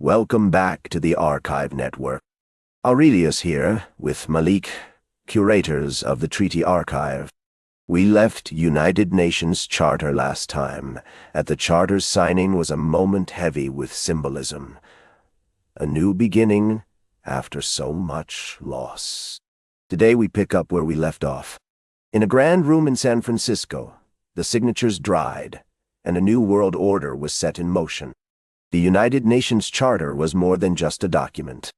Welcome back to the Archive Network. Aurelius here, with Malik, curators of the Treaty Archive. We left United Nations Charter last time. At the Charter's signing was a moment heavy with symbolism. A new beginning after so much loss. Today we pick up where we left off. In a grand room in San Francisco, the signatures dried, and a new world order was set in motion. The United Nations Charter was more than just a document.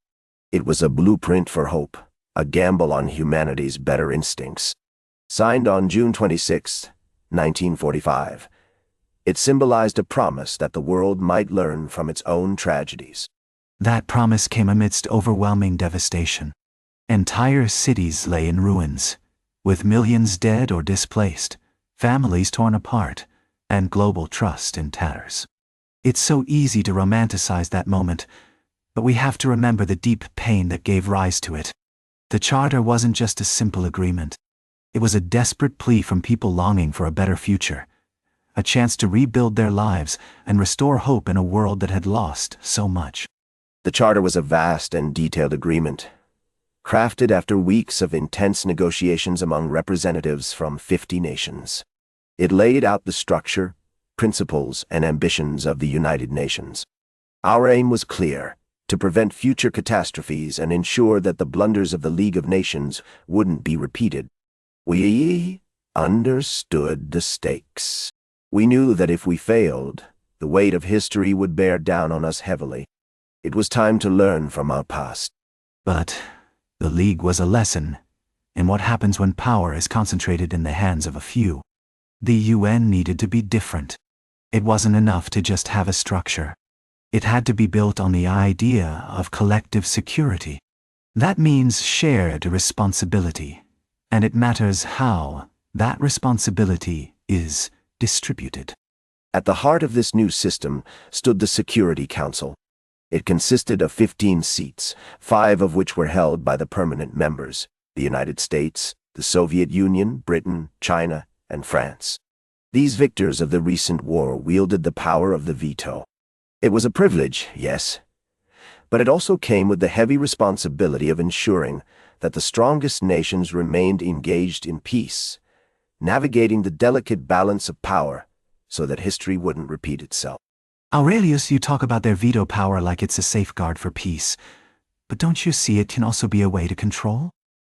It was a blueprint for hope, a gamble on humanity's better instincts. Signed on June 26, 1945, it symbolized a promise that the world might learn from its own tragedies. That promise came amidst overwhelming devastation. Entire cities lay in ruins, with millions dead or displaced, families torn apart, and global trust in tatters. It's so easy to romanticize that moment, but we have to remember the deep pain that gave rise to it. The Charter wasn't just a simple agreement. It was a desperate plea from people longing for a better future, a chance to rebuild their lives and restore hope in a world that had lost so much. The Charter was a vast and detailed agreement, crafted after weeks of intense negotiations among representatives from 50 nations. It laid out the structure, principles, and ambitions of the United Nations. Our aim was clear: to prevent future catastrophes and ensure that the blunders of the League of Nations wouldn't be repeated. We understood the stakes. We knew that if we failed, the weight of history would bear down on us heavily. It was time to learn from our past. But the League was a lesson in what happens when power is concentrated in the hands of a few. The UN needed to be different. It wasn't enough to just have a structure. It had to be built on the idea of collective security. That means shared responsibility, and it matters how that responsibility is distributed. At the heart of this new system stood the Security Council. It consisted of 15 seats, 5 of which were held by the permanent members: the United States, the Soviet Union, Britain, China, and France. These victors of the recent war wielded the power of the veto. It was a privilege, yes, but it also came with the heavy responsibility of ensuring that the strongest nations remained engaged in peace, navigating the delicate balance of power so that history wouldn't repeat itself. Aurelius, you talk about their veto power like it's a safeguard for peace, but don't you see it can also be a way to control?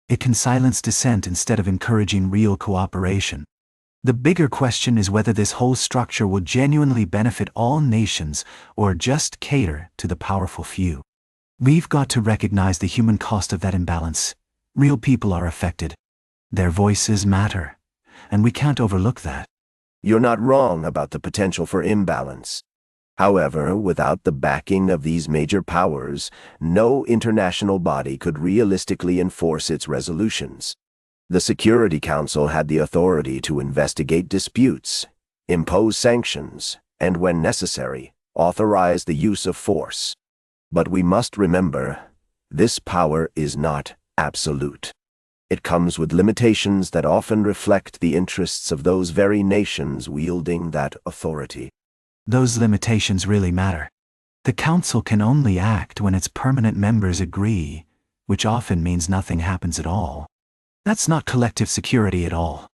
It can silence dissent instead of encouraging real cooperation. The bigger question is whether this whole structure will genuinely benefit all nations or just cater to the powerful few. We've got to recognize the human cost of that imbalance. Real people are affected. Their voices matter, and we can't overlook that. You're not wrong about the potential for imbalance. However, without the backing of these major powers, no international body could realistically enforce its resolutions. The Security Council had the authority to investigate disputes, impose sanctions, and, when necessary, authorize the use of force. But we must remember, this power is not absolute. It comes with limitations that often reflect the interests of those very nations wielding that authority. Those limitations really matter. The Council can only act when its permanent members agree, which often means nothing happens at all. That's not collective security at all.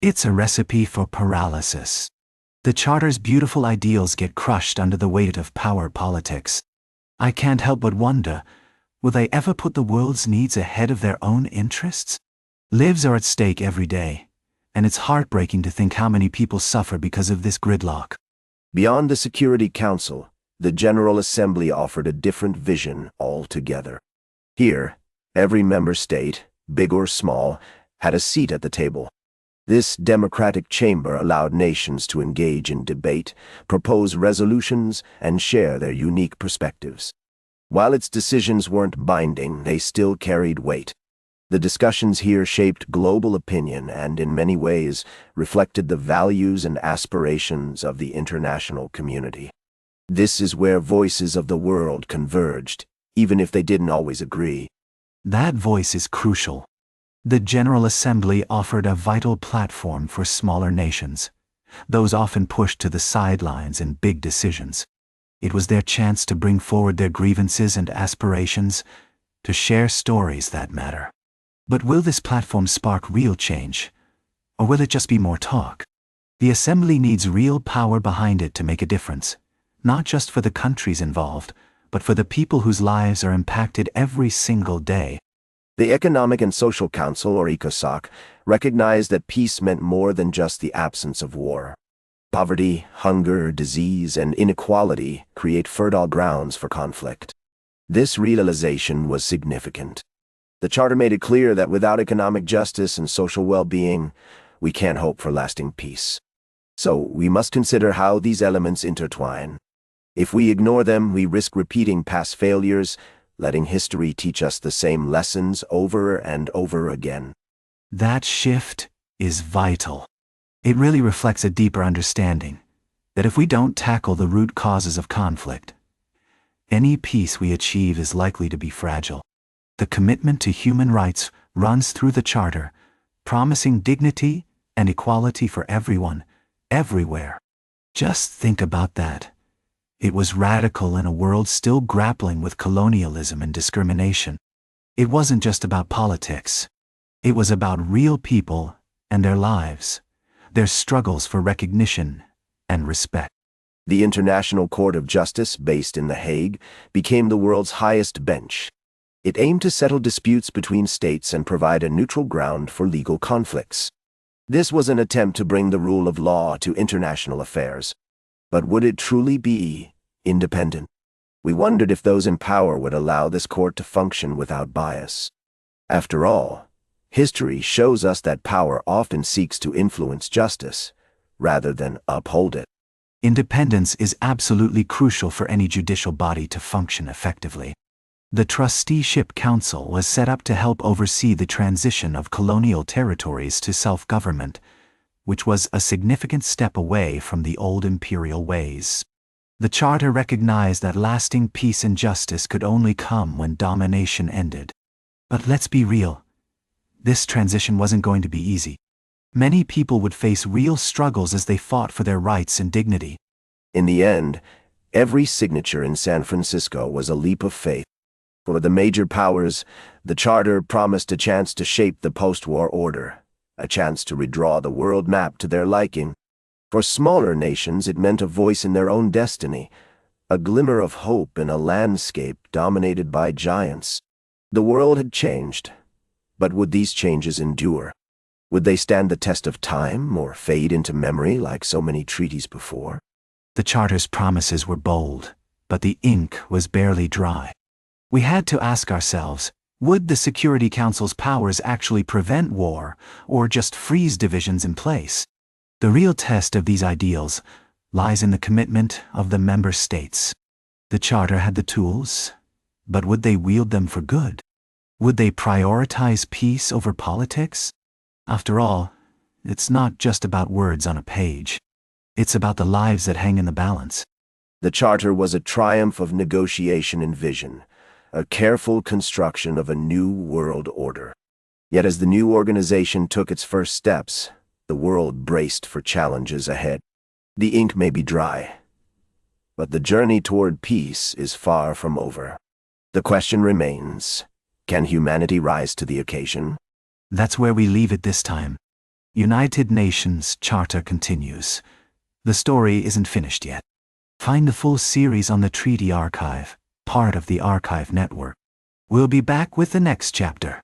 It's a recipe for paralysis. The Charter's beautiful ideals get crushed under the weight of power politics. I can't help but wonder, will they ever put the world's needs ahead of their own interests? Lives are at stake every day, and it's heartbreaking to think how many people suffer because of this gridlock. Beyond the Security Council, the General Assembly offered a different vision altogether. Here, every member state, big or small, had a seat at the table. This democratic chamber allowed nations to engage in debate, propose resolutions, and share their unique perspectives. While its decisions weren't binding, they still carried weight. The discussions here shaped global opinion and, in many ways, reflected the values and aspirations of the international community. This is where voices of the world converged, even if they didn't always agree. That voice is crucial. The General Assembly offered a vital platform for smaller nations, those often pushed to the sidelines in big decisions. It was their chance to bring forward their grievances and aspirations, to share stories that matter. But will this platform spark real change? Or will it just be more talk? The Assembly needs real power behind it to make a difference, not just for the countries involved, but for the people whose lives are impacted every single day. The Economic and Social Council, or ECOSOC, recognized that peace meant more than just the absence of war. Poverty, hunger, disease, and inequality create fertile grounds for conflict. This realization was significant. The Charter made it clear that without economic justice and social well-being, we can't hope for lasting peace. So we must consider how these elements intertwine. If we ignore them, we risk repeating past failures, letting history teach us the same lessons over and over again. That shift is vital. It really reflects a deeper understanding that if we don't tackle the root causes of conflict, any peace we achieve is likely to be fragile. The commitment to human rights runs through the Charter, promising dignity and equality for everyone, everywhere. Just think about that. It was radical in a world still grappling with colonialism and discrimination. It wasn't just about politics. It was about real people and their lives, their struggles for recognition and respect. The International Court of Justice, based in The Hague, became the world's highest bench. It aimed to settle disputes between states and provide a neutral ground for legal conflicts. This was an attempt to bring the rule of law to international affairs. But would it truly be independent? We wondered if those in power would allow this court to function without bias. After all, history shows us that power often seeks to influence justice, rather than uphold it. Independence is absolutely crucial for any judicial body to function effectively. The Trusteeship Council was set up to help oversee the transition of colonial territories to self-government, which was a significant step away from the old imperial ways. The Charter recognized that lasting peace and justice could only come when domination ended. But let's be real. This transition wasn't going to be easy. Many people would face real struggles as they fought for their rights and dignity. In the end, every signature in San Francisco was a leap of faith. For the major powers, the Charter promised a chance to shape the post-war order, a chance to redraw the world map to their liking. For smaller nations, it meant a voice in their own destiny, a glimmer of hope in a landscape dominated by giants. The world had changed, but would these changes endure? Would they stand the test of time or fade into memory like so many treaties before? The Charter's promises were bold, but the ink was barely dry. We had to ask ourselves, would the Security Council's powers actually prevent war, or just freeze divisions in place? The real test of these ideals lies in the commitment of the member states. The Charter had the tools, but would they wield them for good? Would they prioritize peace over politics? After all, it's not just about words on a page. It's about the lives that hang in the balance. The Charter was a triumph of negotiation and vision, a careful construction of a new world order. Yet as the new organization took its first steps, the world braced for challenges ahead. The ink may be dry, but the journey toward peace is far from over. The question remains, can humanity rise to the occasion? That's where we leave it this time. United Nations Charter continues. The story isn't finished yet. Find the full series on the Treaty Archive, part of the Archive Network. We'll be back with the next chapter.